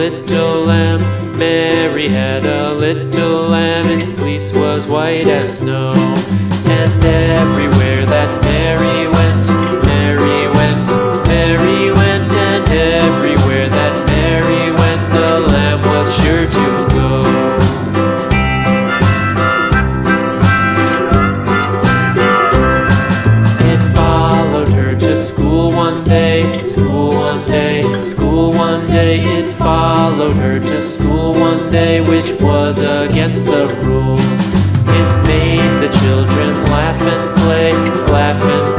little lamb. Mary had a little lamb, its fleece was white as snow. And everywhere that Mary went, Mary went, Mary went. And everywhere that Mary went, the lamb was sure to go. It followed her to school one day, school one day, school one day. It followed her to school one day, which was against the rules. It made the children laugh and play, laugh and